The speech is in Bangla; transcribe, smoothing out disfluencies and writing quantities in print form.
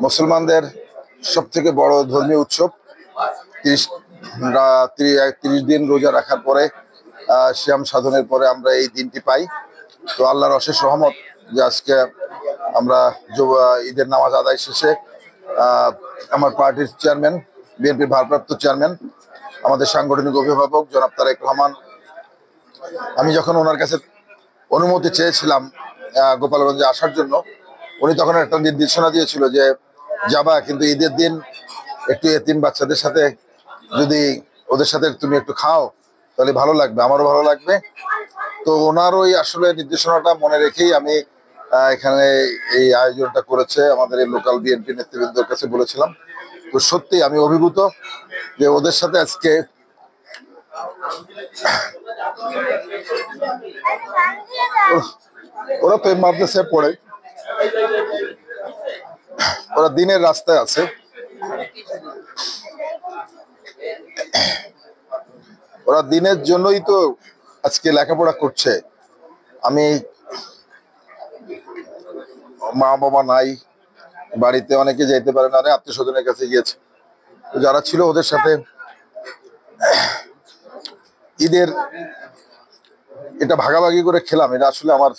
মুসলমানদের সবথেকে বড় ধর্মীয় উৎসব। 30 দিন রোজা রাখার পরে সিয়াম সাধনের পরে আমরা এই দিনটি পাই। তো আল্লাহর অশেষ রহমত যে আজকে আমরা ঈদের নামাজ আদায় শেষে আমার পার্টির চেয়ারম্যান, বিএনপির ভারপ্রাপ্ত চেয়ারম্যান, আমাদের সাংগঠনিক অভিভাবক জনাব তারেক রহমান, আমি যখন ওনার কাছে অনুমতি চেয়েছিলাম গোপালগঞ্জে আসার জন্য, উনি তখন একটা নির্দেশনা দিয়েছিল যে যাবা, কিন্তু ঈদের দিন একটু এতিম বাচ্চাদের সাথে যদি ওদের সাথে তুমি একটু খাও তাহলে ভালো লাগবে, আমারও ভালো লাগবে। তো ওনার ওই আসলে নির্দেশনাটা মনে রেখেই আমি এখানে এই আয়োজনটা করেছে আমাদের এই লোকাল বিএনপি নেতৃবৃন্দের কাছে বলেছিলাম। তো সত্যি আমি অভিভূত যে ওদের সাথে আজকে ওরা তো মাদ্রাসায় পড়ে, ওরা দিনের রাস্তায় আছে, ওরা দিনের জন্যই তো আজকে লেখাপড়া করছে। আমি মা বাবা নাই, বাড়িতে অনেকে যেতে পারে না, আত্মীয় স্বজনের কাছে গিয়েছে। যারা ছিল ওদের সাথে ঈদের এটা ভাগাভাগি করে খেলাম। এটা আসলে আমার